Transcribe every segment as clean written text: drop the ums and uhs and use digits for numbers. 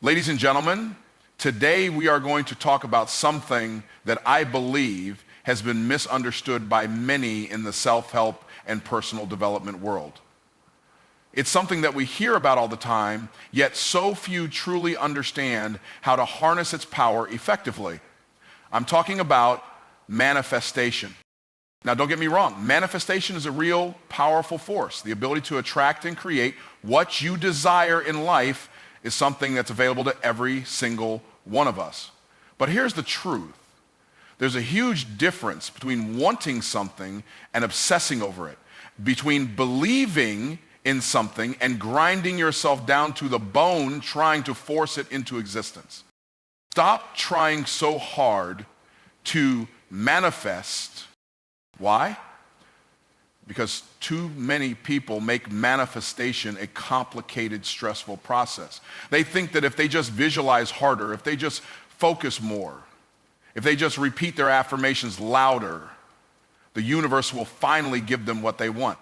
Ladies and gentlemen, today we are going to talk about something that I believe has been misunderstood by many in the self-help and personal development world. It's something that we hear about all the time, yet so few truly understand how to harness its power effectively. I'm talking about manifestation. Now, don't get me wrong, manifestation is a real powerful force. The ability to attract and create what you desire in life is something that's available to every single one of us. But here's the truth. There's a huge difference between wanting something and obsessing over it, between believing in something and grinding yourself down to the bone trying to force it into existence. Stop trying so hard to manifest. Why? Because too many people make manifestation a complicated, stressful process. They think that if they just visualize harder, if they just focus more, if they just repeat their affirmations louder, the universe will finally give them what they want.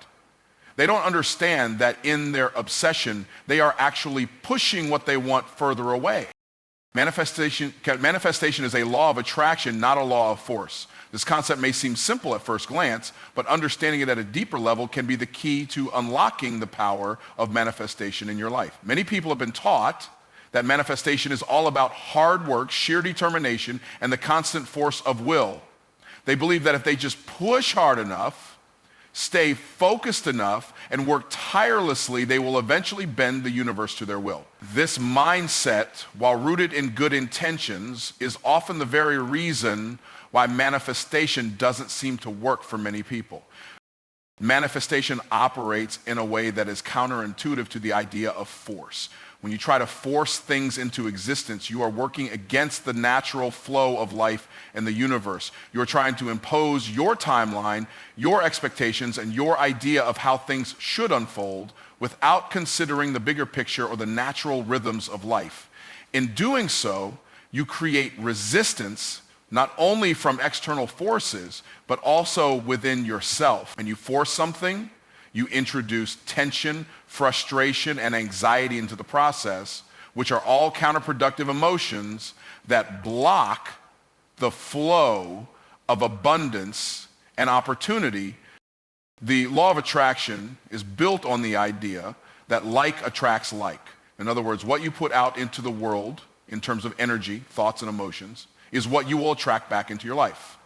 They don't understand that in their obsession, they are actually pushing what they want further away. Manifestation is a law of attraction, not a law of force. This concept may seem simple at first glance, but understanding it at a deeper level can be the key to unlocking the power of manifestation in your life. Many people have been taught that manifestation is all about hard work, sheer determination, and the constant force of will. They believe that if they just push hard enough, stay focused enough, and work tirelessly, they will eventually bend the universe to their will. This mindset, while rooted in good intentions, is often the very reason why manifestation doesn't seem to work for many people. Manifestation operates in a way that is counterintuitive to the idea of force. When you try to force things into existence, you are working against the natural flow of life and the universe. You're trying to impose your timeline, your expectations, and your idea of how things should unfold without considering the bigger picture or the natural rhythms of life. In doing so, you create resistance not only from external forces, but also within yourself. When you force something, you introduce tension, frustration, and anxiety into the process, which are all counterproductive emotions that block the flow of abundance and opportunity. The law of attraction is built on the idea that like attracts like. In other words, what you put out into the world in terms of energy, thoughts, and emotions is what you will attract back into your life.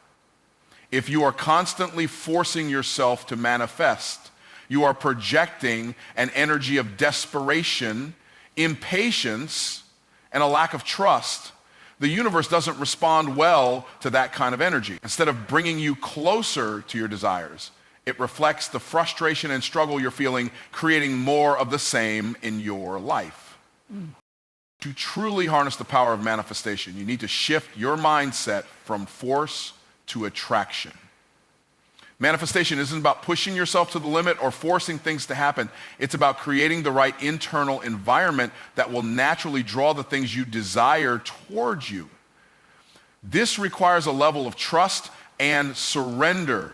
If you are constantly forcing yourself to manifest, you are projecting an energy of desperation, impatience, and a lack of trust. The universe doesn't respond well to that kind of energy. Instead of bringing you closer to your desires, it reflects the frustration and struggle you're feeling, creating more of the same in your life. To truly harness the power of manifestation, you need to shift your mindset from force to attraction. Manifestation isn't about pushing yourself to the limit or forcing things to happen. It's about creating the right internal environment that will naturally draw the things you desire towards you. This requires a level of trust and surrender.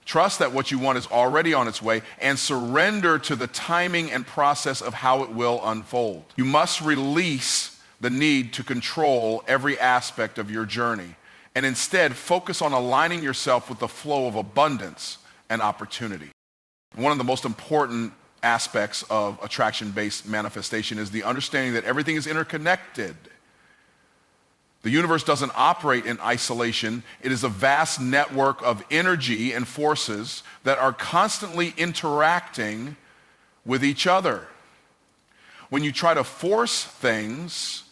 Trust that what you want is already on its way, and surrender to the timing and process of how it will unfold. You must release the need to control every aspect of your journey, and instead focus on aligning yourself with the flow of abundance and opportunity. One of the most important aspects of attraction-based manifestation is the understanding that everything is interconnected. The universe doesn't operate in isolation. It is a vast network of energy and forces that are constantly interacting with each other. When you try to force things,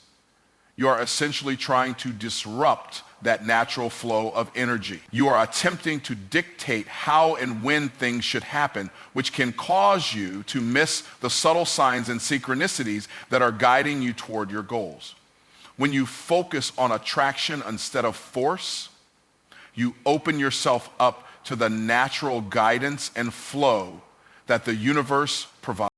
you are essentially trying to disrupt that natural flow of energy. You are attempting to dictate how and when things should happen, which can cause you to miss the subtle signs and synchronicities that are guiding you toward your goals. When you focus on attraction instead of force, you open yourself up to the natural guidance and flow that the universe provides.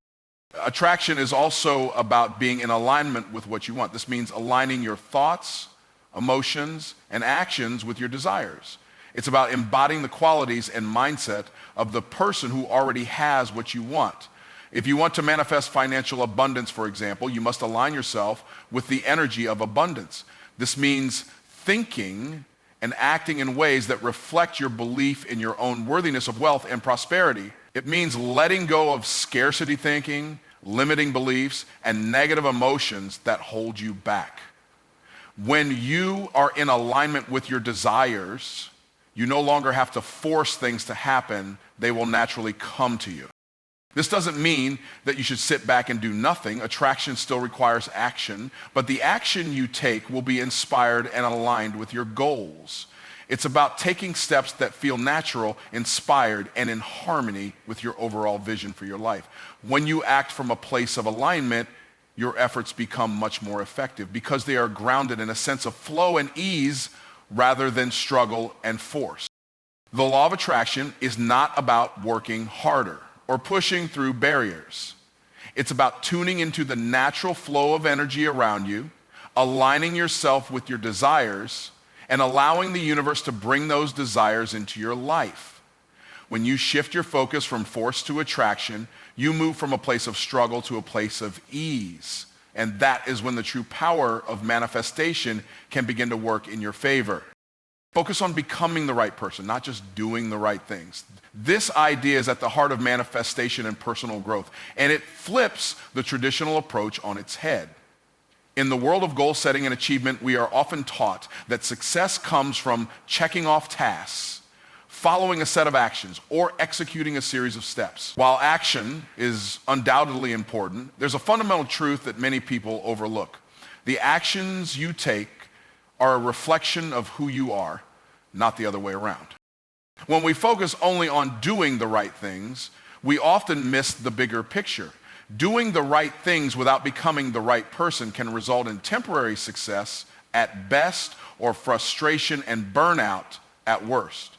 Attraction is also about being in alignment with what you want. This means aligning your thoughts, emotions, and actions with your desires. It's about embodying the qualities and mindset of the person who already has what you want. If you want to manifest financial abundance, for example, you must align yourself with the energy of abundance. This means thinking and acting in ways that reflect your belief in your own worthiness of wealth and prosperity. It means letting go of scarcity thinking, limiting beliefs, and negative emotions that hold you back. When you are in alignment with your desires, you no longer have to force things to happen. They will naturally come to you. This doesn't mean that you should sit back and do nothing. Attraction still requires action, but the action you take will be inspired and aligned with your goals. It's about taking steps that feel natural, inspired, and in harmony with your overall vision for your life. When you act from a place of alignment, your efforts become much more effective because they are grounded in a sense of flow and ease rather than struggle and force. The law of attraction is not about working harder or pushing through barriers. It's about tuning into the natural flow of energy around you, aligning yourself with your desires, and allowing the universe to bring those desires into your life. When you shift your focus from force to attraction, you move from a place of struggle to a place of ease. And that is when the true power of manifestation can begin to work in your favor. Focus on becoming the right person, not just doing the right things. This idea is at the heart of manifestation and personal growth, and it flips the traditional approach on its head. In the world of goal setting and achievement, we are often taught that success comes from checking off tasks, following a set of actions, or executing a series of steps. While action is undoubtedly important, there's a fundamental truth that many people overlook. The actions you take are a reflection of who you are, not the other way around. When we focus only on doing the right things, we often miss the bigger picture. Doing the right things without becoming the right person can result in temporary success at best or frustration and burnout at worst.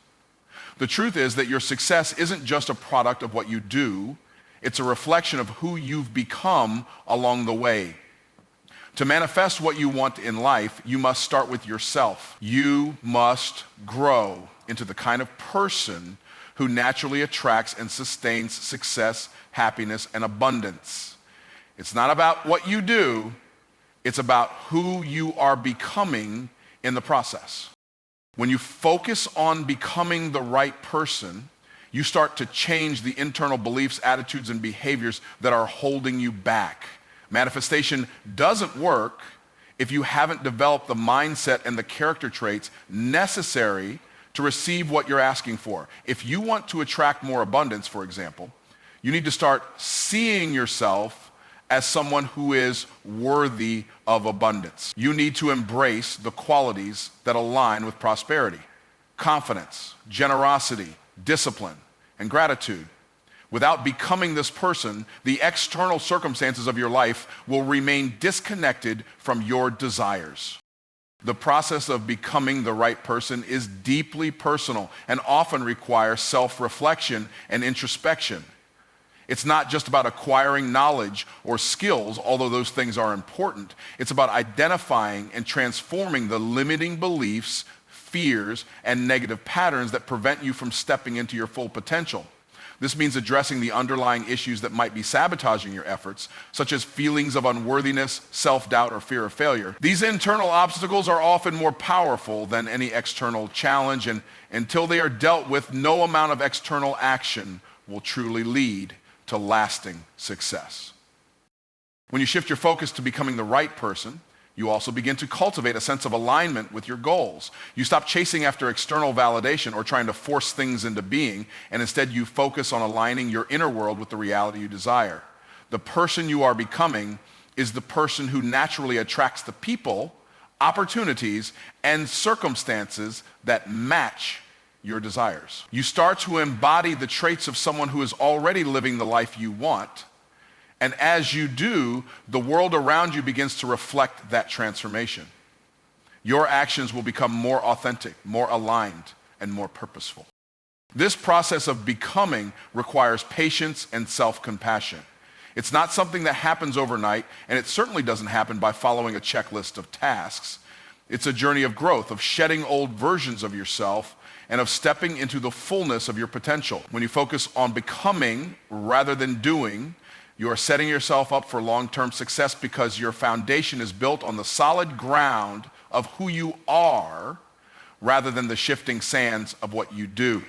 The truth is that your success isn't just a product of what you do, it's a reflection of who you've become along the way. To manifest what you want in life, you must start with yourself. You must grow into the kind of person who naturally attracts and sustains success, happiness, and abundance. It's not about what you do, it's about who you are becoming in the process. When you focus on becoming the right person, you start to change the internal beliefs, attitudes, and behaviors that are holding you back. Manifestation doesn't work if you haven't developed the mindset and the character traits necessary to receive what you're asking for. If you want to attract more abundance, for example, you need to start seeing yourself as someone who is worthy of abundance. You need to embrace the qualities that align with prosperity: confidence, generosity, discipline, and gratitude. Without becoming this person, the external circumstances of your life will remain disconnected from your desires. The process of becoming the right person is deeply personal and often requires self-reflection and introspection. It's not just about acquiring knowledge or skills, although those things are important. It's about identifying and transforming the limiting beliefs, fears, and negative patterns that prevent you from stepping into your full potential. This means addressing the underlying issues that might be sabotaging your efforts, such as feelings of unworthiness, self-doubt, or fear of failure. These internal obstacles are often more powerful than any external challenge, and until they are dealt with, no amount of external action will truly lead to lasting success. When you shift your focus to becoming the right person, you also begin to cultivate a sense of alignment with your goals. You stop chasing after external validation or trying to force things into being, and instead you focus on aligning your inner world with the reality you desire. The person you are becoming is the person who naturally attracts the people, opportunities, and circumstances that match your desires. You start to embody the traits of someone who is already living the life you want. And as you do, the world around you begins to reflect that transformation. Your actions will become more authentic, more aligned, and more purposeful. This process of becoming requires patience and self-compassion. It's not something that happens overnight, and it certainly doesn't happen by following a checklist of tasks. It's a journey of growth, of shedding old versions of yourself, and of stepping into the fullness of your potential. When you focus on becoming rather than doing, You are setting yourself up for long-term success because your foundation is built on the solid ground of who you are rather than the shifting sands of what you do.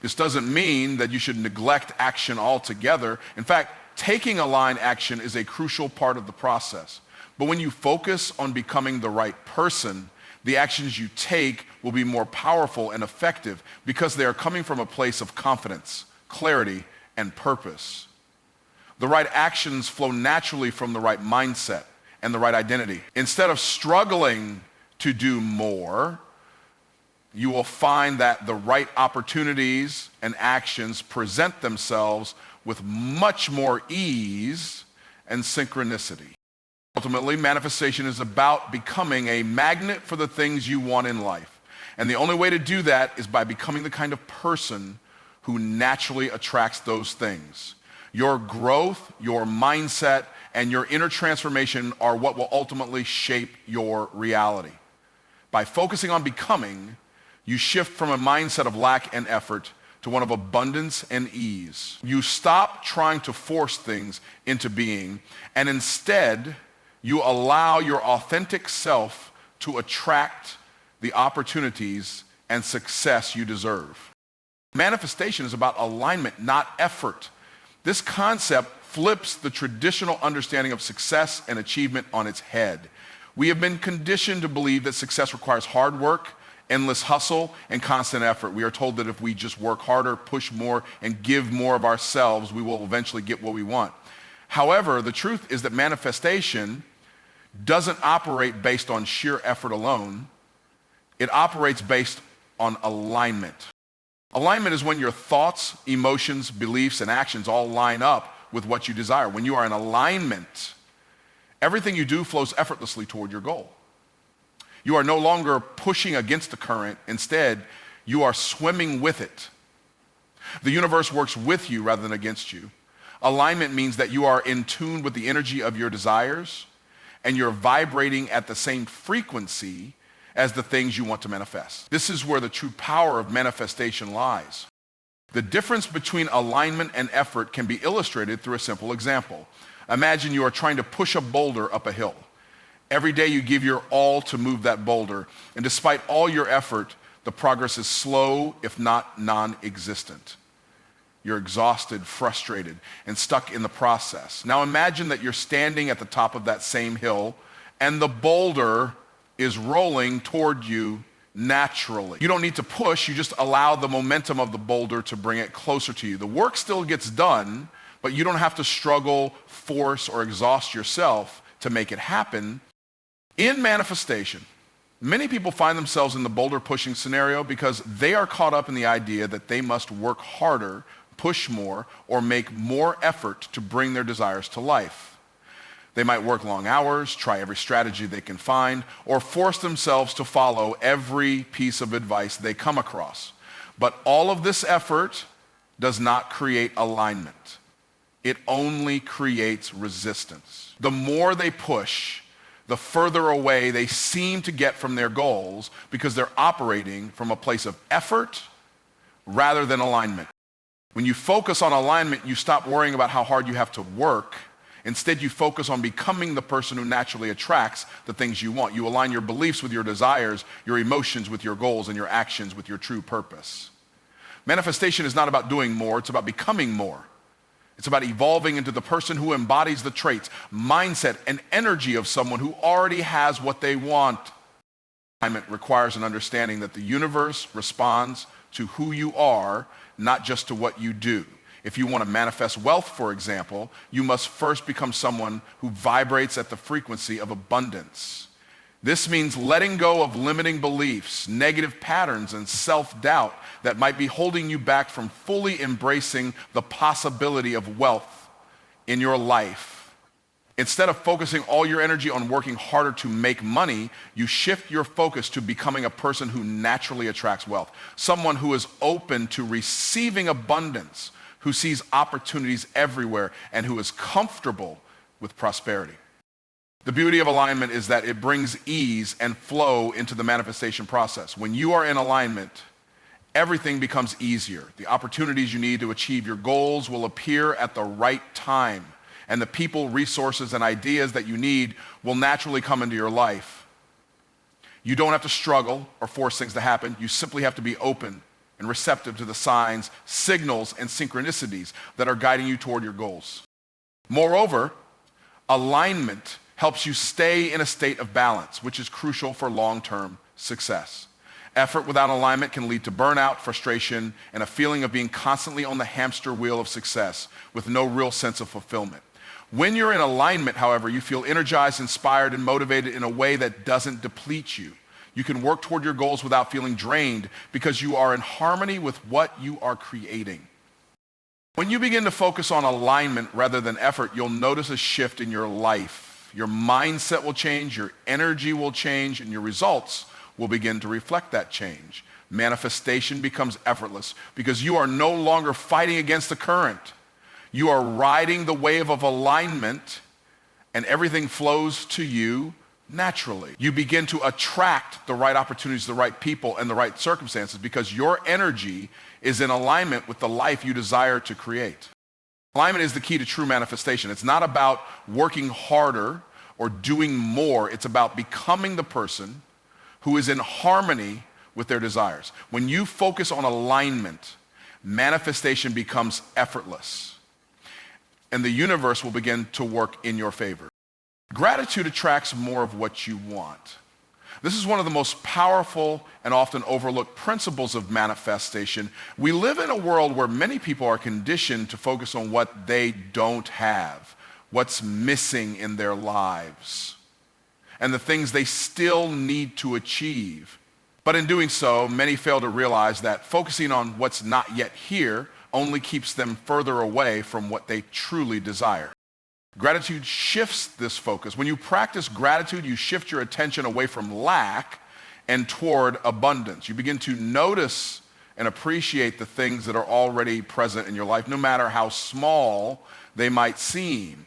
This doesn't mean that you should neglect action altogether. In fact, taking aligned action is a crucial part of the process. But when you focus on becoming the right person, the actions you take will be more powerful and effective because they are coming from a place of confidence, clarity, and purpose. The right actions flow naturally from the right mindset and the right identity. Instead of struggling to do more, you will find that the right opportunities and actions present themselves with much more ease and synchronicity. Ultimately, manifestation is about becoming a magnet for the things you want in life. And the only way to do that is by becoming the kind of person who naturally attracts those things. Your growth, your mindset, and your inner transformation are what will ultimately shape your reality. By focusing on becoming, you shift from a mindset of lack and effort to one of abundance and ease. You stop trying to force things into being, and instead, you allow your authentic self to attract the opportunities and success you deserve. Manifestation is about alignment, not effort. This concept flips the traditional understanding of success and achievement on its head. We have been conditioned to believe that success requires hard work, endless hustle, and constant effort. We are told that if we just work harder, push more, and give more of ourselves, we will eventually get what we want. However, the truth is that manifestation doesn't operate based on sheer effort alone. It operates based on alignment. Alignment is when your thoughts, emotions, beliefs, and actions all line up with what you desire. When you are in alignment, everything you do flows effortlessly toward your goal. You are no longer pushing against the current. Instead, you are swimming with it. The universe works with you rather than against you. Alignment means that you are in tune with the energy of your desires, and you're vibrating at the same frequency as the things you want to manifest. This is where the true power of manifestation lies. The difference between alignment and effort can be illustrated through a simple example. Imagine you are trying to push a boulder up a hill. Every day you give your all to move that boulder, and despite all your effort, the progress is slow, if not non-existent. You're exhausted, frustrated, and stuck in the process. Now imagine that you're standing at the top of that same hill, and the boulder is rolling toward you naturally. You don't need to push, you just allow the momentum of the boulder to bring it closer to you. The work still gets done, but you don't have to struggle, force, or exhaust yourself to make it happen. In manifestation, many people find themselves in the boulder pushing scenario because they are caught up in the idea that they must work harder, push more, or make more effort to bring their desires to life. They might work long hours, try every strategy they can find, or force themselves to follow every piece of advice they come across. But all of this effort does not create alignment. It only creates resistance. The more they push, the further away they seem to get from their goals because they're operating from a place of effort rather than alignment. When you focus on alignment, you stop worrying about how hard you have to work. Instead, you focus on becoming the person who naturally attracts the things you want. You align your beliefs with your desires, your emotions with your goals, and your actions with your true purpose. Manifestation is not about doing more, it's about becoming more. It's about evolving into the person who embodies the traits, mindset, and energy of someone who already has what they want. Alignment requires an understanding that the universe responds to who you are, not just to what you do. If you want to manifest wealth, for example, you must first become someone who vibrates at the frequency of abundance. This means letting go of limiting beliefs, negative patterns, and self-doubt that might be holding you back from fully embracing the possibility of wealth in your life. Instead of focusing all your energy on working harder to make money, you shift your focus to becoming a person who naturally attracts wealth. Someone who is open to receiving abundance, who sees opportunities everywhere, and who is comfortable with prosperity. The beauty of alignment is that it brings ease and flow into the manifestation process. When you are in alignment, everything becomes easier. The opportunities you need to achieve your goals will appear at the right time. and the people, resources, and ideas that you need will naturally come into your life. You don't have to struggle or force things to happen. You simply have to be open and receptive to the signs, signals, and synchronicities that are guiding you toward your goals. Moreover, alignment helps you stay in a state of balance, which is crucial for long-term success. Effort without alignment can lead to burnout, frustration, and a feeling of being constantly on the hamster wheel of success with no real sense of fulfillment. When you're in alignment, however, you feel energized, inspired, and motivated in a way that doesn't deplete you. You can work toward your goals without feeling drained because you are in harmony with what you are creating. When you begin to focus on alignment rather than effort, you'll notice a shift in your life. Your mindset will change, your energy will change, and your results will begin to reflect that change. Manifestation becomes effortless because you are no longer fighting against the current. You are riding the wave of alignment, and everything flows to you naturally. You begin to attract the right opportunities, the right people, and the right circumstances because your energy is in alignment with the life you desire to create. Alignment is the key to true manifestation. It's not about working harder or doing more. It's about becoming the person who is in harmony with their desires. When you focus on alignment, manifestation becomes effortless, and the universe will begin to work in your favor. Gratitude attracts more of what you want. This is one of the most powerful and often overlooked principles of manifestation. We live in a world where many people are conditioned to focus on what they don't have, what's missing in their lives, and the things they still need to achieve. But in doing so, many fail to realize that focusing on what's not yet here only keeps them further away from what they truly desire. Gratitude shifts this focus. When you practice gratitude, you shift your attention away from lack and toward abundance. You begin to notice and appreciate the things that are already present in your life, no matter how small they might seem.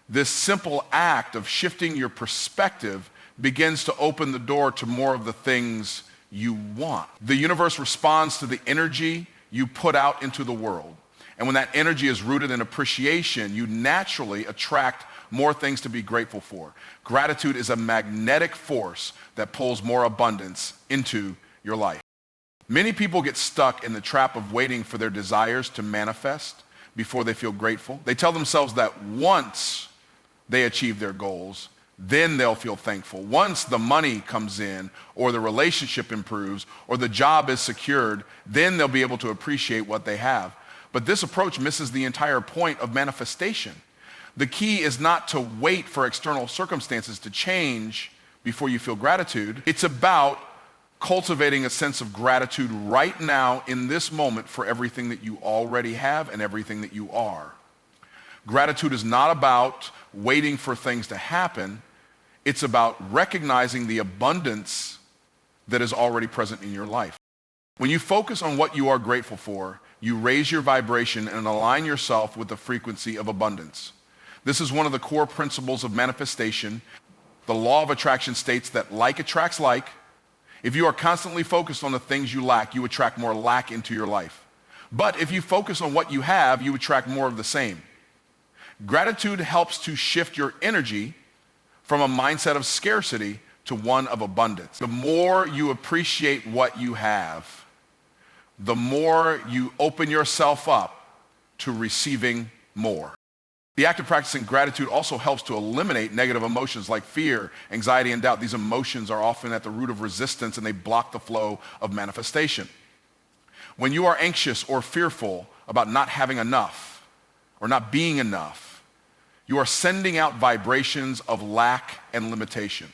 This simple act of shifting your perspective begins to open the door to more of the things you want. The universe responds to the energy you put out into the world. And when that energy is rooted in appreciation, you naturally attract more things to be grateful for. Gratitude is a magnetic force that pulls more abundance into your life. Many people get stuck in the trap of waiting for their desires to manifest before they feel grateful. They tell themselves that once they achieve their goals, then they'll feel thankful. Once the money comes in, or the relationship improves, or the job is secured, then they'll be able to appreciate what they have. But this approach misses the entire point of manifestation. The key is not to wait for external circumstances to change before you feel gratitude. It's about cultivating a sense of gratitude right now in this moment for everything that you already have and everything that you are. Gratitude is not about waiting for things to happen. It's about recognizing the abundance that is already present in your life. When you focus on what you are grateful for, you raise your vibration and align yourself with the frequency of abundance. This is one of the core principles of manifestation. The law of attraction states that like attracts like. If you are constantly focused on the things you lack, you attract more lack into your life. But if you focus on what you have, you attract more of the same. Gratitude helps to shift your energy from a mindset of scarcity to one of abundance. The more you appreciate what you have, the more you open yourself up to receiving more. The act of practicing gratitude also helps to eliminate negative emotions like fear, anxiety, and doubt. These emotions are often at the root of resistance, and they block the flow of manifestation. When you are anxious or fearful about not having enough or not being enough, you are sending out vibrations of lack and limitation.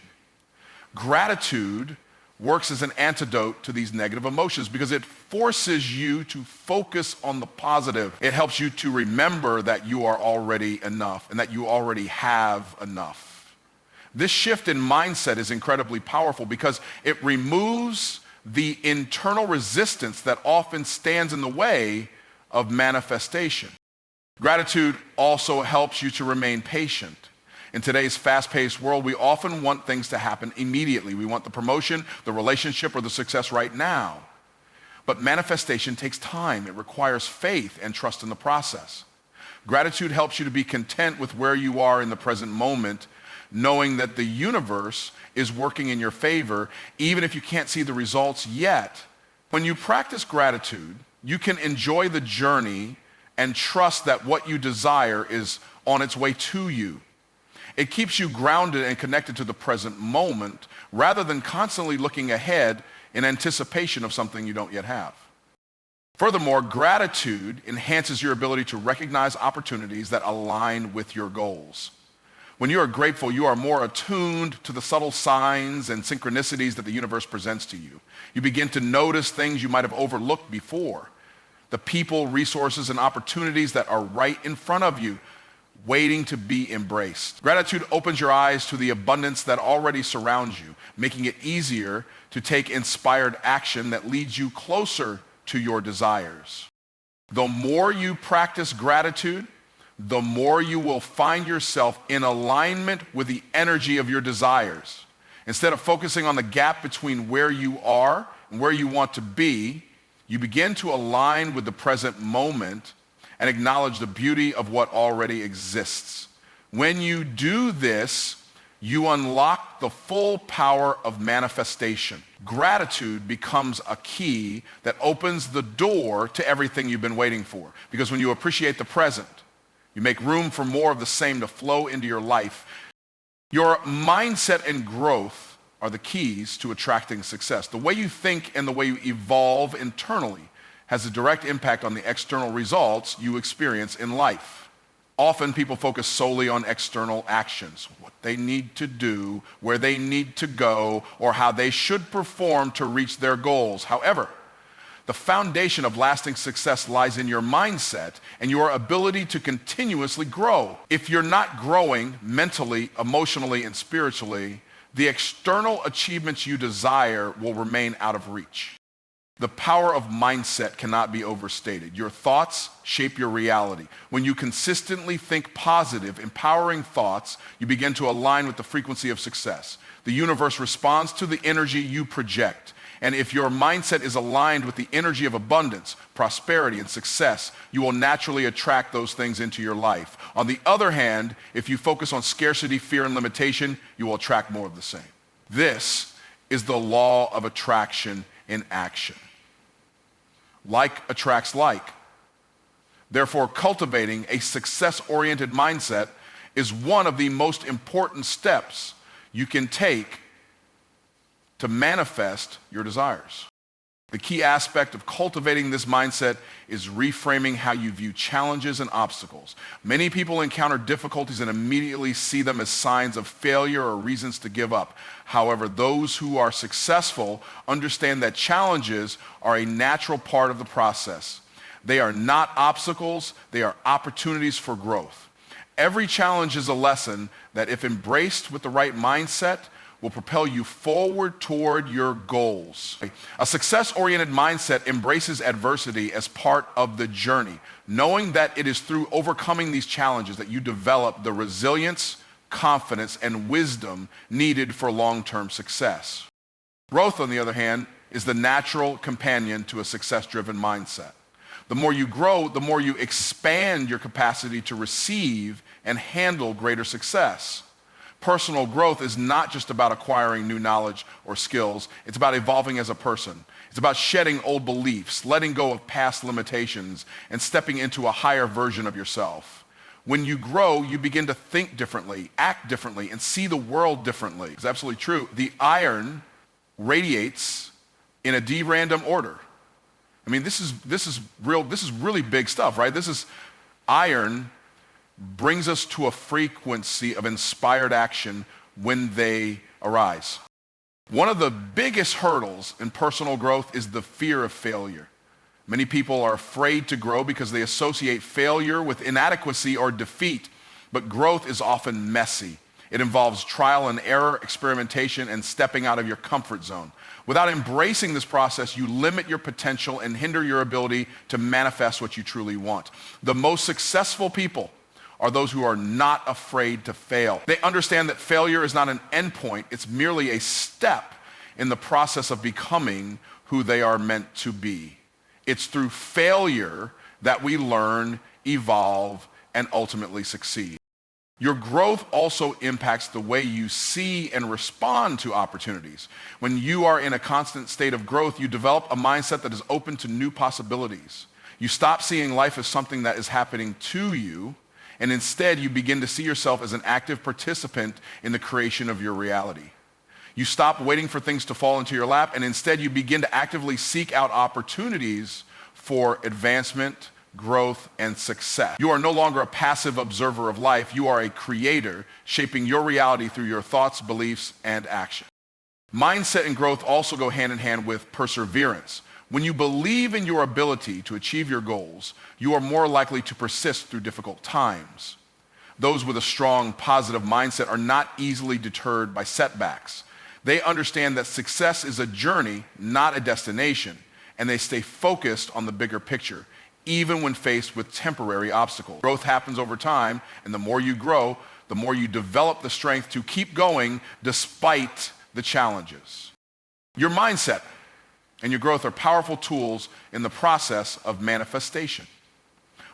Gratitude works as an antidote to these negative emotions because it forces you to focus on the positive. It helps you to remember that you are already enough and that you already have enough. This shift in mindset is incredibly powerful because it removes the internal resistance that often stands in the way of manifestation. Gratitude also helps you to remain patient. In today's fast-paced world, we often want things to happen immediately. We want the promotion, the relationship, or the success right now. But manifestation takes time. It requires faith and trust in the process. Gratitude helps you to be content with where you are in the present moment, knowing that the universe is working in your favor, even if you can't see the results yet. When you practice gratitude, you can enjoy the journey and trust that what you desire is on its way to you. It keeps you grounded and connected to the present moment rather than constantly looking ahead in anticipation of something you don't yet have. Furthermore, gratitude enhances your ability to recognize opportunities that align with your goals. When you are grateful, you are more attuned to the subtle signs and synchronicities that the universe presents to you. You begin to notice things you might have overlooked before. The people, resources, and opportunities that are right in front of you, waiting to be embraced. Gratitude opens your eyes to the abundance that already surrounds you, making it easier to take inspired action that leads you closer to your desires. The more you practice gratitude, the more you will find yourself in alignment with the energy of your desires. Instead of focusing on the gap between where you are and where you want to be, you begin to align with the present moment and acknowledge the beauty of what already exists. When you do this, you unlock the full power of manifestation. Gratitude becomes a key that opens the door to everything you've been waiting for. Because when you appreciate the present, you make room for more of the same to flow into your life. Your mindset and growth are the keys to attracting success. The way you think and the way you evolve internally has a direct impact on the external results you experience in life. Often people focus solely on external actions, what they need to do, where they need to go, or how they should perform to reach their goals. However, the foundation of lasting success lies in your mindset and your ability to continuously grow. If you're not growing mentally, emotionally, and spiritually, the external achievements you desire will remain out of reach. The power of mindset cannot be overstated. Your thoughts shape your reality. When you consistently think positive, empowering thoughts, you begin to align with the frequency of success. The universe responds to the energy you project. And if your mindset is aligned with the energy of abundance, prosperity, and success, you will naturally attract those things into your life. On the other hand, if you focus on scarcity, fear, and limitation, you will attract more of the same. This is the law of attraction in action. Like attracts like. Therefore, cultivating a success-oriented mindset is one of the most important steps you can take to manifest your desires. The key aspect of cultivating this mindset is reframing how you view challenges and obstacles. Many people encounter difficulties and immediately see them as signs of failure or reasons to give up. However, those who are successful understand that challenges are a natural part of the process. They are not obstacles, they are opportunities for growth. Every challenge is a lesson that, if embraced with the right mindset, will propel you forward toward your goals. A success-oriented mindset embraces adversity as part of the journey, knowing that it is through overcoming these challenges that you develop the resilience, confidence, and wisdom needed for long-term success. Growth, on the other hand, is the natural companion to a success-driven mindset. The more you grow, the more you expand your capacity to receive and handle greater success. Personal growth is not just about acquiring new knowledge or skills. It's about evolving as a person. It's about shedding old beliefs, letting go of past limitations, and stepping into a higher version of yourself. When you grow, you begin to think differently, act differently, and see the world differently. It's absolutely true. The iron radiates in a D-random order. I mean, this is really big stuff, right? This is iron brings us to a frequency of inspired action when they arise. One of the biggest hurdles in personal growth is the fear of failure. Many people are afraid to grow because they associate failure with inadequacy or defeat, but growth is often messy. It involves trial and error, experimentation, and stepping out of your comfort zone. Without embracing this process, you limit your potential and hinder your ability to manifest what you truly want. The most successful people are those who are not afraid to fail. They understand that failure is not an endpoint, it's merely a step in the process of becoming who they are meant to be. It's through failure that we learn, evolve, and ultimately succeed. Your growth also impacts the way you see and respond to opportunities. When you are in a constant state of growth, you develop a mindset that is open to new possibilities. You stop seeing life as something that is happening to you, and instead you begin to see yourself as an active participant in the creation of your reality. You stop waiting for things to fall into your lap, and instead you begin to actively seek out opportunities for advancement, growth, and success. You are no longer a passive observer of life. You are a creator, shaping your reality through your thoughts, beliefs, and actions. Mindset and growth also go hand in hand with perseverance. When you believe in your ability to achieve your goals, you are more likely to persist through difficult times. Those with a strong, positive mindset are not easily deterred by setbacks. They understand that success is a journey, not a destination, and they stay focused on the bigger picture, even when faced with temporary obstacles. Growth happens over time, and the more you grow, the more you develop the strength to keep going despite the challenges. Your mindset and your growth are powerful tools in the process of manifestation.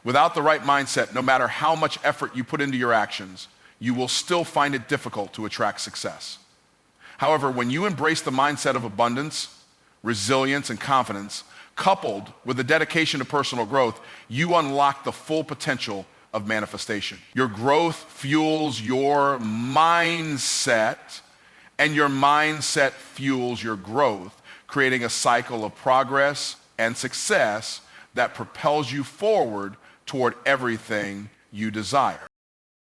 Without the right mindset, no matter how much effort you put into your actions, you will still find it difficult to attract success. However, when you embrace the mindset of abundance, resilience, and confidence, coupled with the dedication to personal growth, you unlock the full potential of manifestation. Your growth fuels your mindset, and your mindset fuels your growth, creating a cycle of progress and success that propels you forward toward everything you desire.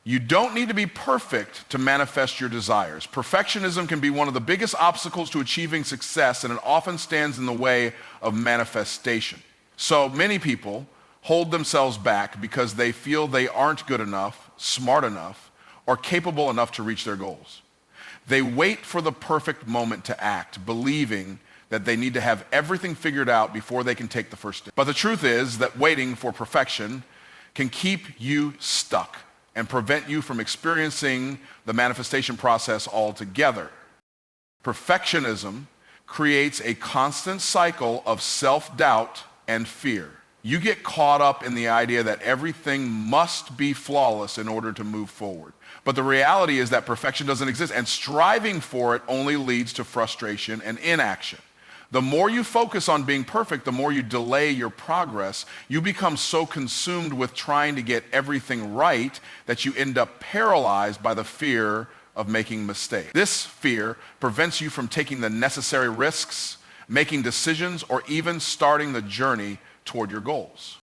You don't need to be perfect to manifest your desires. Perfectionism can be one of the biggest obstacles to achieving success, and it often stands in the way of manifestation. So many people hold themselves back because they feel they aren't good enough, smart enough, or capable enough to reach their goals. They wait for the perfect moment to act, believing that they need to have everything figured out before they can take the first step. But the truth is that waiting for perfection can keep you stuck and prevent you from experiencing the manifestation process altogether. Perfectionism creates a constant cycle of self-doubt and fear. You get caught up in the idea that everything must be flawless in order to move forward. But the reality is that perfection doesn't exist, and striving for it only leads to frustration and inaction. The more you focus on being perfect, the more you delay your progress. You become so consumed with trying to get everything right that you end up paralyzed by the fear of making mistakes. This fear prevents you from taking the necessary risks, making decisions, or even starting the journey toward your goals.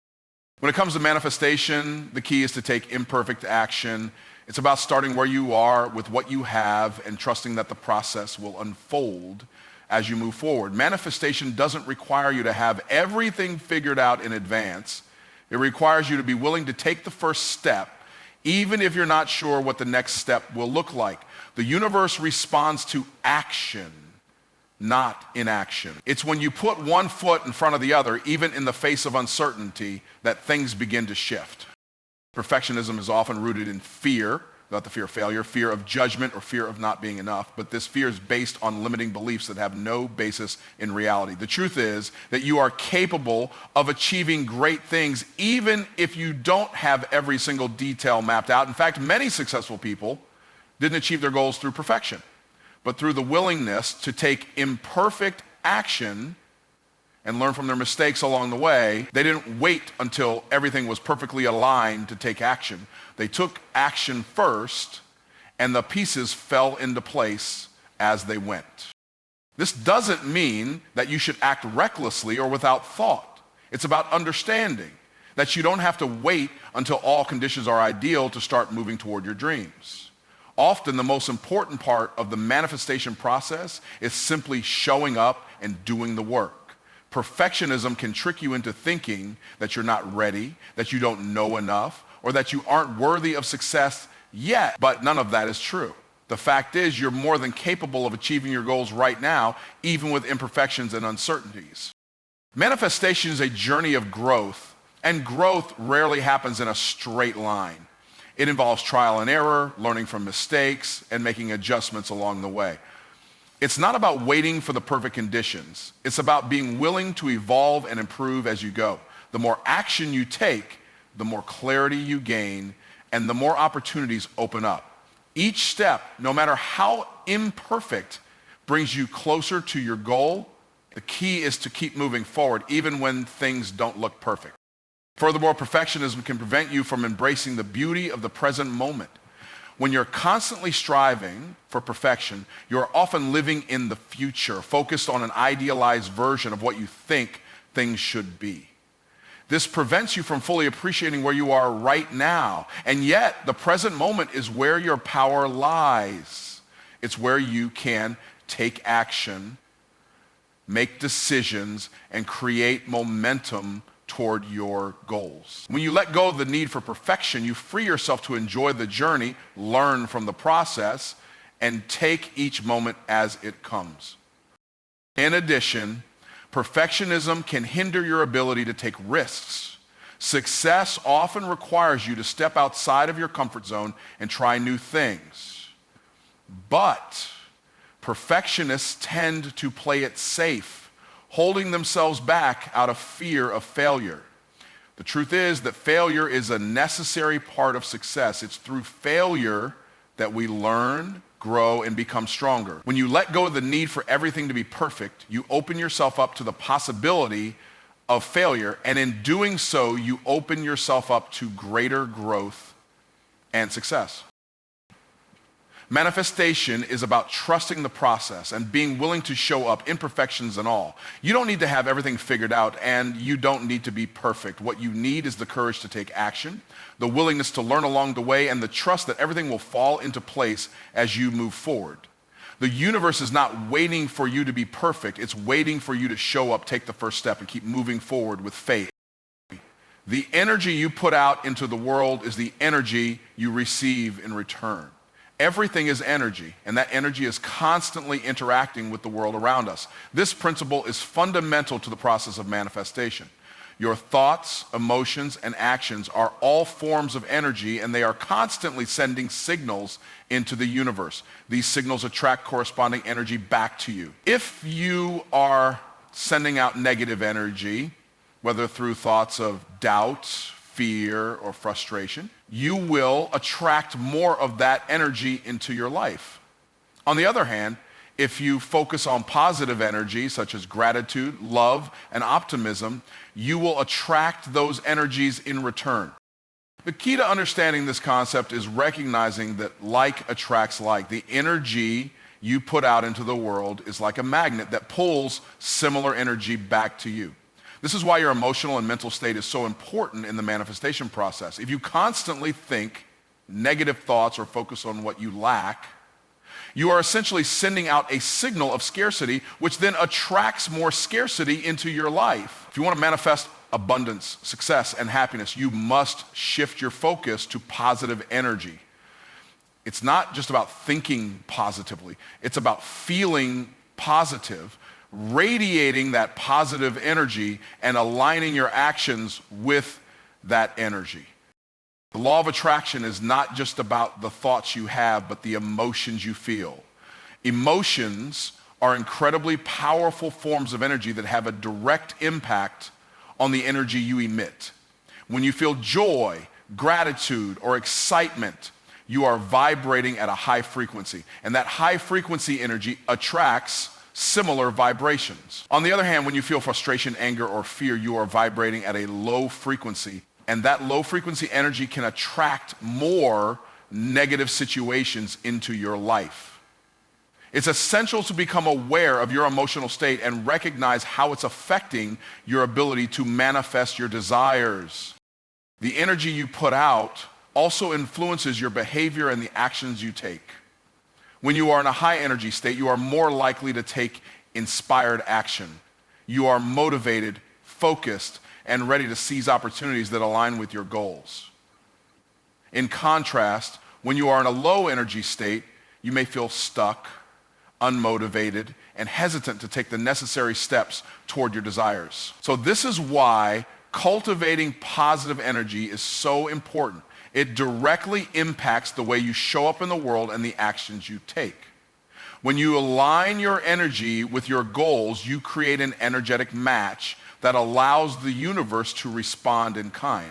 When it comes to manifestation, the key is to take imperfect action. It's about starting where you are with what you have and trusting that the process will unfold as you move forward. Manifestation doesn't require you to have everything figured out in advance. It requires you to be willing to take the first step, even if you're not sure what the next step will look like. The universe responds to action, not inaction. It's when you put one foot in front of the other, even in the face of uncertainty, that things begin to shift. Perfectionism is often rooted in fear, not the fear of failure, fear of judgment, or fear of not being enough. But this fear is based on limiting beliefs that have no basis in reality. The truth is that you are capable of achieving great things even if you don't have every single detail mapped out. In fact, many successful people didn't achieve their goals through perfection, but through the willingness to take imperfect action and learn from their mistakes along the way. They didn't wait until everything was perfectly aligned to take action. They took action first, and the pieces fell into place as they went. This doesn't mean that you should act recklessly or without thought. It's about understanding that you don't have to wait until all conditions are ideal to start moving toward your dreams. Often the most important part of the manifestation process is simply showing up and doing the work. Perfectionism can trick you into thinking that you're not ready, that you don't know enough, or that you aren't worthy of success yet. But none of that is true. The fact is, you're more than capable of achieving your goals right now, even with imperfections and uncertainties. Manifestation is a journey of growth, and growth rarely happens in a straight line. It involves trial and error, learning from mistakes, and making adjustments along the way. It's not about waiting for the perfect conditions. It's about being willing to evolve and improve as you go. The more action you take, the more clarity you gain, and the more opportunities open up. Each step, no matter how imperfect, brings you closer to your goal. The key is to keep moving forward, even when things don't look perfect. Furthermore, perfectionism can prevent you from embracing the beauty of the present moment. When you're constantly striving for perfection, you're often living in the future, focused on an idealized version of what you think things should be. This prevents you from fully appreciating where you are right now. And yet, the present moment is where your power lies. It's where you can take action, make decisions, and create momentum toward your goals. When you let go of the need for perfection, you free yourself to enjoy the journey, learn from the process, and take each moment as it comes. In addition, perfectionism can hinder your ability to take risks. Success often requires you to step outside of your comfort zone and try new things. But perfectionists tend to play it safe, holding themselves back out of fear of failure. The truth is that failure is a necessary part of success. It's through failure that we learn, grow, and become stronger. When you let go of the need for everything to be perfect, you open yourself up to the possibility of failure, and in doing so, you open yourself up to greater growth and success. Manifestation is about trusting the process and being willing to show up, imperfections and all. You don't need to have everything figured out, and you don't need to be perfect. What you need is the courage to take action, the willingness to learn along the way, and the trust that everything will fall into place as you move forward. The universe is not waiting for you to be perfect. It's waiting for you to show up, take the first step, and keep moving forward with faith. The energy you put out into the world is the energy you receive in return. Everything is energy, and that energy is constantly interacting with the world around us. This principle is fundamental to the process of manifestation. Your thoughts, emotions, and actions are all forms of energy, and they are constantly sending signals into the universe. These signals attract corresponding energy back to you. If you are sending out negative energy, whether through thoughts of doubt, fear, or frustration, you will attract more of that energy into your life. On the other hand, if you focus on positive energy, such as gratitude, love, and optimism, you will attract those energies in return. The key to understanding this concept is recognizing that like attracts like. The energy you put out into the world is like a magnet that pulls similar energy back to you. This is why your emotional and mental state is so important in the manifestation process. If you constantly think negative thoughts or focus on what you lack, you are essentially sending out a signal of scarcity, which then attracts more scarcity into your life. If you want to manifest abundance, success, and happiness, you must shift your focus to positive energy. It's not just about thinking positively. It's about feeling positive, radiating that positive energy, and aligning your actions with that energy. The law of attraction is not just about the thoughts you have, but the emotions you feel. Emotions are incredibly powerful forms of energy that have a direct impact on the energy you emit. When you feel joy, gratitude, or excitement, you are vibrating at a high frequency, and that high frequency energy attracts similar vibrations. On the other hand, when you feel frustration, anger, or fear, you are vibrating at a low frequency, and that low frequency energy can attract more negative situations into your life. It's essential to become aware of your emotional state and recognize how it's affecting your ability to manifest your desires. The energy you put out also influences your behavior and the actions you take. When you are in a high energy state, you are more likely to take inspired action. You are motivated, focused, and ready to seize opportunities that align with your goals. In contrast, when you are in a low energy state, you may feel stuck, unmotivated, and hesitant to take the necessary steps toward your desires. So this is why cultivating positive energy is so important. It directly impacts the way you show up in the world and the actions you take. When you align your energy with your goals, you create an energetic match that allows the universe to respond in kind.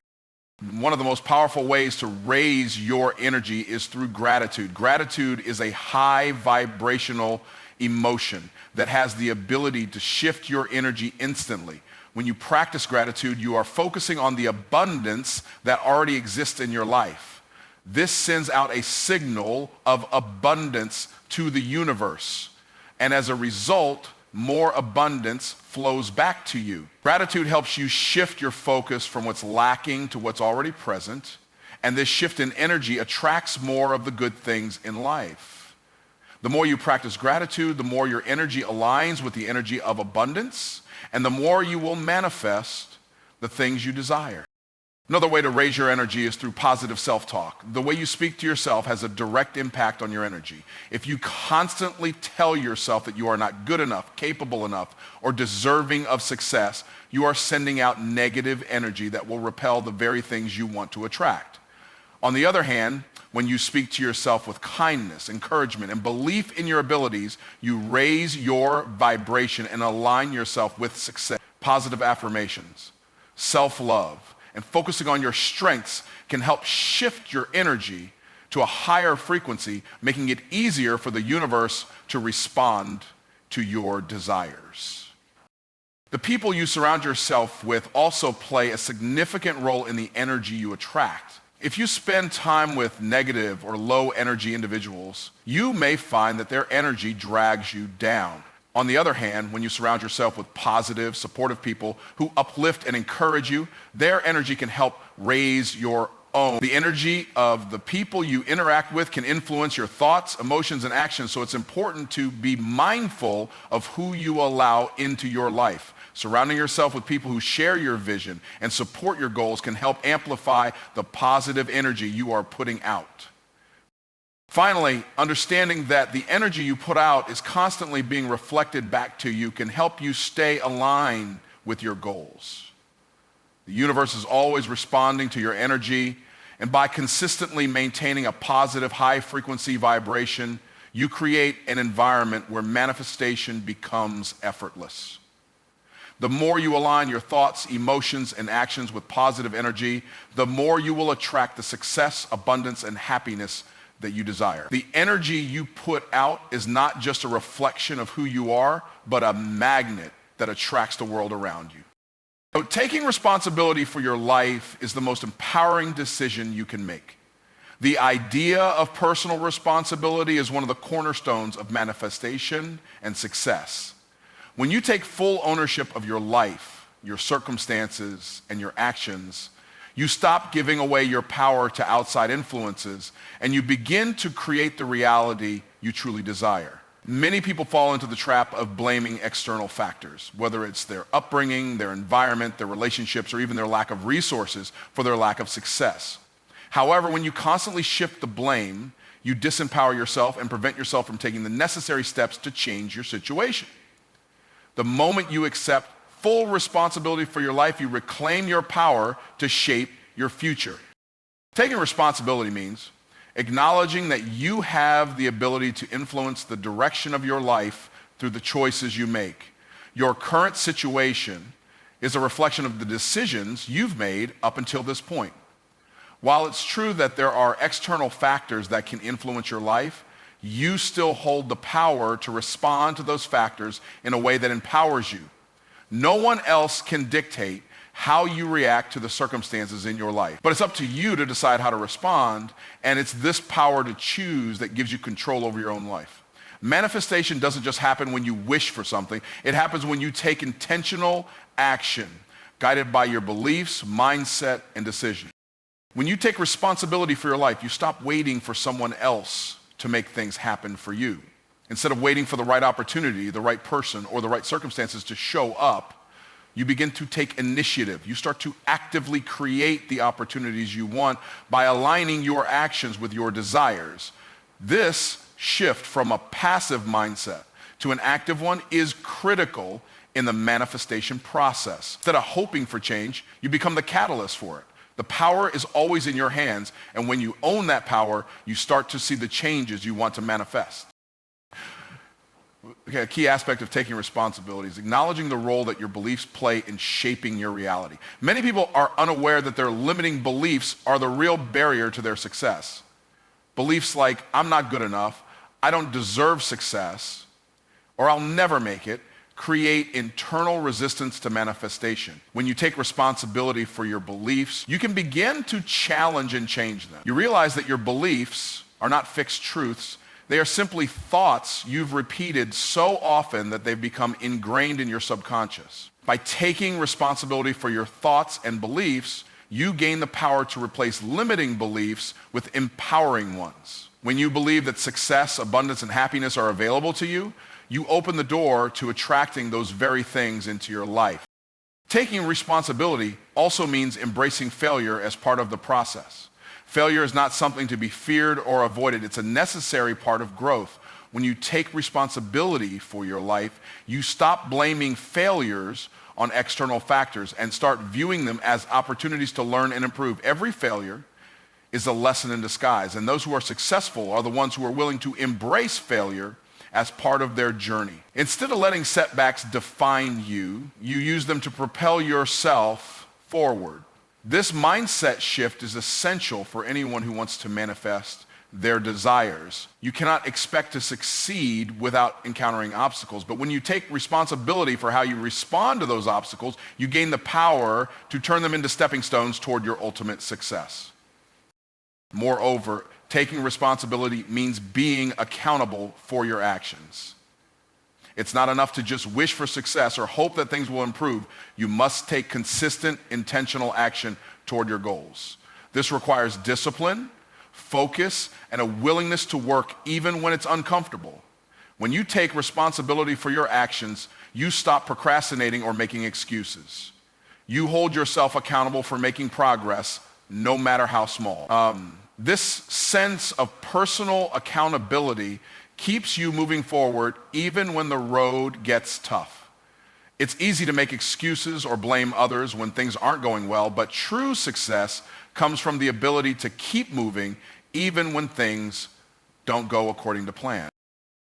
One of the most powerful ways to raise your energy is through gratitude. Gratitude is a high vibrational emotion that has the ability to shift your energy instantly. When you practice gratitude, you are focusing on the abundance that already exists in your life. This sends out a signal of abundance to the universe. And as a result, more abundance flows back to you. Gratitude helps you shift your focus from what's lacking to what's already present. And this shift in energy attracts more of the good things in life. The more you practice gratitude, the more your energy aligns with the energy of abundance, and the more you will manifest the things you desire. Another way to raise your energy is through positive self-talk. The way you speak to yourself has a direct impact on your energy. If you constantly tell yourself that you are not good enough, capable enough, or deserving of success, you are sending out negative energy that will repel the very things you want to attract. On the other hand, when you speak to yourself with kindness, encouragement, and belief in your abilities, you raise your vibration and align yourself with success. Positive affirmations, self-love, and focusing on your strengths can help shift your energy to a higher frequency, making it easier for the universe to respond to your desires. The people you surround yourself with also play a significant role in the energy you attract. If you spend time with negative or low energy individuals, you may find that their energy drags you down. On the other hand, when you surround yourself with positive, supportive people who uplift and encourage you, their energy can help raise your own. The energy of the people you interact with can influence your thoughts, emotions, and actions, so it's important to be mindful of who you allow into your life. Surrounding yourself with people who share your vision and support your goals can help amplify the positive energy you are putting out. Finally, understanding that the energy you put out is constantly being reflected back to you can help you stay aligned with your goals. The universe is always responding to your energy, and by consistently maintaining a positive high-frequency vibration, you create an environment where manifestation becomes effortless. The more you align your thoughts, emotions, and actions with positive energy, the more you will attract the success, abundance, and happiness that you desire. The energy you put out is not just a reflection of who you are, but a magnet that attracts the world around you. So taking responsibility for your life is the most empowering decision you can make. The idea of personal responsibility is one of the cornerstones of manifestation and success. When you take full ownership of your life, your circumstances, and your actions, you stop giving away your power to outside influences, and you begin to create the reality you truly desire. Many people fall into the trap of blaming external factors, whether it's their upbringing, their environment, their relationships, or even their lack of resources for their lack of success. However, when you constantly shift the blame, you disempower yourself and prevent yourself from taking the necessary steps to change your situation. The moment you accept full responsibility for your life, you reclaim your power to shape your future. Taking responsibility means acknowledging that you have the ability to influence the direction of your life through the choices you make. Your current situation is a reflection of the decisions you've made up until this point. While it's true that there are external factors that can influence your life, you still hold the power to respond to those factors in a way that empowers you. No one else can dictate how you react to the circumstances in your life. But it's up to you to decide how to respond, and it's this power to choose that gives you control over your own life. Manifestation doesn't just happen when you wish for something. It happens when you take intentional action, guided by your beliefs, mindset, and decision. When you take responsibility for your life, you stop waiting for someone else to make things happen for you. Instead of waiting for the right opportunity, the right person, or the right circumstances to show up, you begin to take initiative. You start to actively create the opportunities you want by aligning your actions with your desires. This shift from a passive mindset to an active one is critical in the manifestation process. Instead of hoping for change, you become the catalyst for it. The power is always in your hands, and when you own that power, you start to see the changes you want to manifest. Okay, a key aspect of taking responsibility is acknowledging the role that your beliefs play in shaping your reality. Many people are unaware that their limiting beliefs are the real barrier to their success. Beliefs like, I'm not good enough, I don't deserve success, or I'll never make it, create internal resistance to manifestation. When you take responsibility for your beliefs, you can begin to challenge and change them. You realize that your beliefs are not fixed truths. They are simply thoughts you've repeated so often that they've become ingrained in your subconscious. By taking responsibility for your thoughts and beliefs, you gain the power to replace limiting beliefs with empowering ones. When you believe that success, abundance, and happiness are available to you, you open the door to attracting those very things into your life. Taking responsibility also means embracing failure as part of the process. Failure is not something to be feared or avoided. It's a necessary part of growth. When you take responsibility for your life, you stop blaming failures on external factors and start viewing them as opportunities to learn and improve. Every failure is a lesson in disguise, and those who are successful are the ones who are willing to embrace failure as part of their journey. Instead of letting setbacks define you, you use them to propel yourself forward. This mindset shift is essential for anyone who wants to manifest their desires. You cannot expect to succeed without encountering obstacles, but when you take responsibility for how you respond to those obstacles, you gain the power to turn them into stepping stones toward your ultimate success. Moreover, taking responsibility means being accountable for your actions. It's not enough to just wish for success or hope that things will improve. You must take consistent, intentional action toward your goals. This requires discipline, focus, and a willingness to work even when it's uncomfortable. When you take responsibility for your actions, you stop procrastinating or making excuses. You hold yourself accountable for making progress, no matter how small. This sense of personal accountability keeps you moving forward even when the road gets tough. It's easy to make excuses or blame others when things aren't going well, but true success comes from the ability to keep moving even when things don't go according to plan.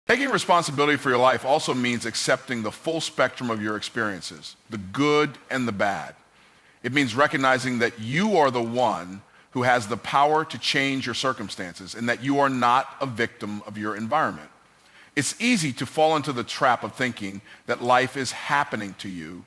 Taking responsibility for your life also means accepting the full spectrum of your experiences, the good and the bad. It means recognizing that you are the one who has the power to change your circumstances and that you are not a victim of your environment. It's easy to fall into the trap of thinking that life is happening to you,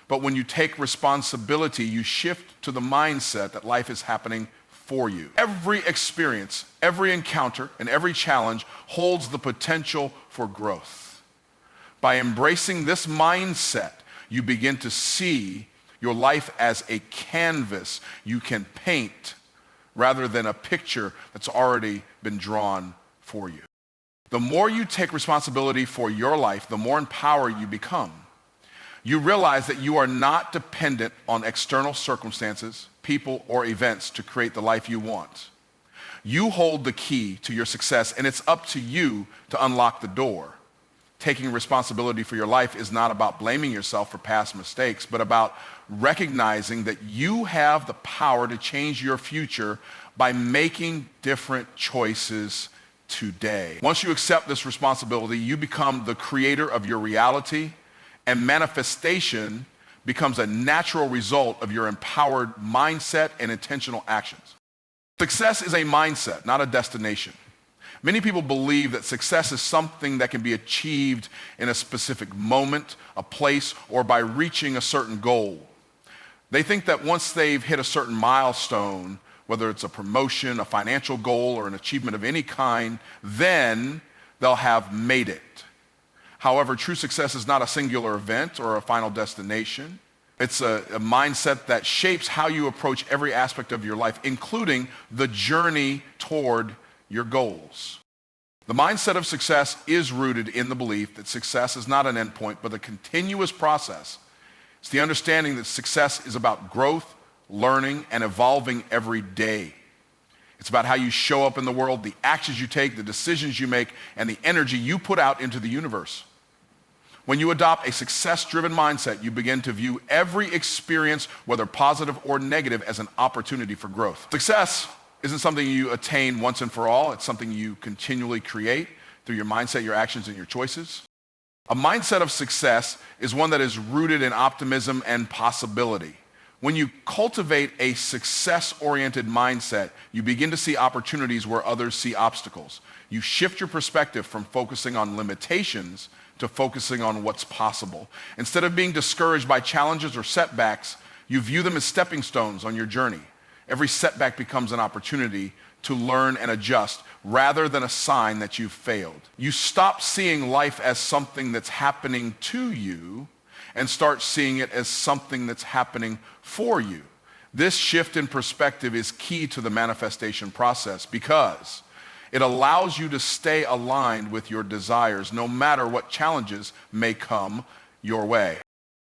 but when you take responsibility, you shift to the mindset that life is happening for you. Every experience, every encounter, and every challenge holds the potential for growth. By embracing this mindset, you begin to see your life as a canvas you can paint rather than a picture that's already been drawn for you. The more you take responsibility for your life, the more empowered you become. You realize that you are not dependent on external circumstances, people, or events to create the life you want. You hold the key to your success, and it's up to you to unlock the door. Taking responsibility for your life is not about blaming yourself for past mistakes, but about recognizing that you have the power to change your future by making different choices today. Once you accept this responsibility, you become the creator of your reality, and manifestation becomes a natural result of your empowered mindset and intentional actions. Success is a mindset, not a destination. Many people believe that success is something that can be achieved in a specific moment, a place, or by reaching a certain goal. They think that once they've hit a certain milestone, whether it's a promotion, a financial goal, or an achievement of any kind, then they'll have made it. However, true success is not a singular event or a final destination. It's a mindset that shapes how you approach every aspect of your life, including the journey toward your goals. The mindset of success is rooted in the belief that success is not an endpoint, but a continuous process. It's the understanding that success is about growth, learning, and evolving every day. It's about how you show up in the world, the actions you take, the decisions you make, and the energy you put out into the universe. When you adopt a success-driven mindset, you begin to view every experience, whether positive or negative, as an opportunity for growth. Success isn't something you attain once and for all. It's something you continually create through your mindset, your actions, and your choices. A mindset of success is one that is rooted in optimism and possibility. When you cultivate a success-oriented mindset, you begin to see opportunities where others see obstacles. You shift your perspective from focusing on limitations to focusing on what's possible. Instead of being discouraged by challenges or setbacks, you view them as stepping stones on your journey. Every setback becomes an opportunity to learn and adjust rather than a sign that you've failed. You stop seeing life as something that's happening to you and start seeing it as something that's happening for you. This shift in perspective is key to the manifestation process because it allows you to stay aligned with your desires no matter what challenges may come your way.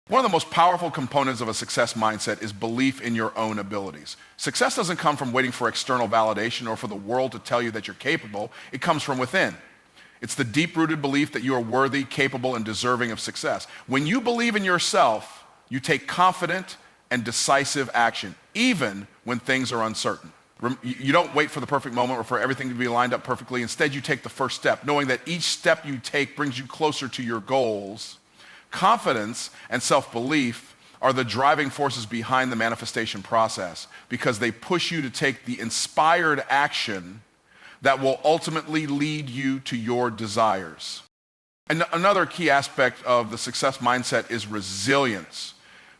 One of the most powerful components of a success mindset is belief in your own abilities. Success doesn't come from waiting for external validation or for the world to tell you that you're capable. It comes from within. It's the deep-rooted belief that you are worthy, capable, and deserving of success. When you believe in yourself, you take confident and decisive action, even when things are uncertain. You don't wait for the perfect moment or for everything to be lined up perfectly. Instead, you take the first step, knowing that each step you take brings you closer to your goals. Confidence and self-belief are the driving forces behind the manifestation process because they push you to take the inspired action that will ultimately lead you to your desires. And another key aspect of the success mindset is resilience.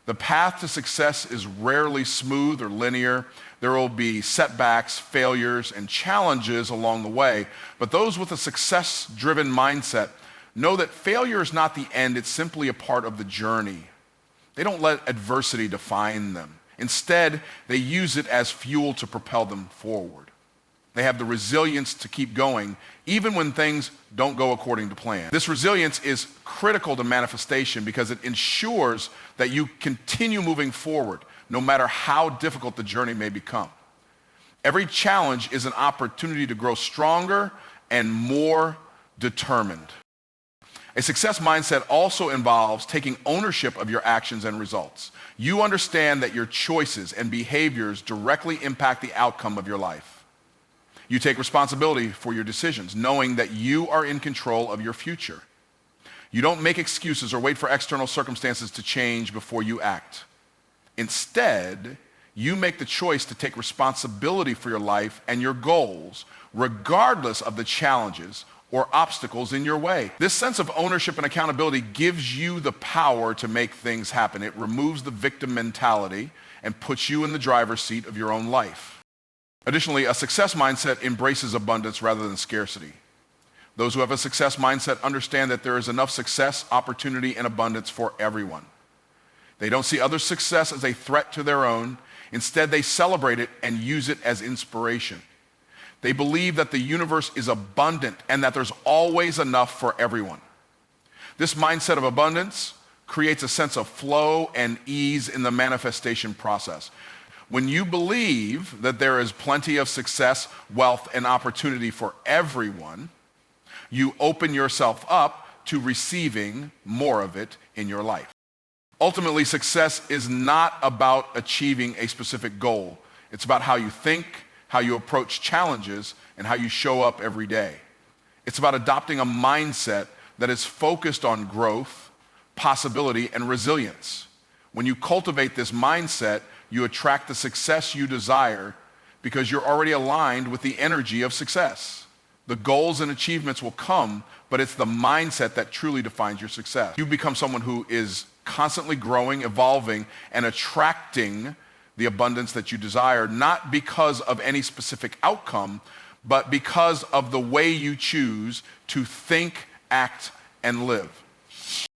The path to success is rarely smooth or linear. There will be setbacks, failures, and challenges along the way. But those with a success-driven mindset know that failure is not the end, it's simply a part of the journey. They don't let adversity define them. Instead, they use it as fuel to propel them forward. They have the resilience to keep going even when things don't go according to plan. This resilience is critical to manifestation because it ensures that you continue moving forward no matter how difficult the journey may become. Every challenge is an opportunity to grow stronger and more determined. A success mindset also involves taking ownership of your actions and results. You understand that your choices and behaviors directly impact the outcome of your life. You take responsibility for your decisions, knowing that you are in control of your future. You don't make excuses or wait for external circumstances to change before you act. Instead, you make the choice to take responsibility for your life and your goals, regardless of the challenges or obstacles in your way. This sense of ownership and accountability gives you the power to make things happen. It removes the victim mentality and puts you in the driver's seat of your own life. Additionally, a success mindset embraces abundance rather than scarcity. Those who have a success mindset understand that there is enough success, opportunity, and abundance for everyone. They don't see other success as a threat to their own. Instead, they celebrate it and use it as inspiration. They believe that the universe is abundant and that there's always enough for everyone. This mindset of abundance creates a sense of flow and ease in the manifestation process. When you believe that there is plenty of success, wealth, and opportunity for everyone, you open yourself up to receiving more of it in your life. Ultimately, success is not about achieving a specific goal. It's about how you think, how you approach challenges, and how you show up every day. It's about adopting a mindset that is focused on growth, possibility, and resilience. When you cultivate this mindset, you attract the success you desire because you're already aligned with the energy of success. The goals and achievements will come, but it's the mindset that truly defines your success. You become someone who is constantly growing, evolving, and attracting the abundance that you desire, not because of any specific outcome, but because of the way you choose to think, act, and live.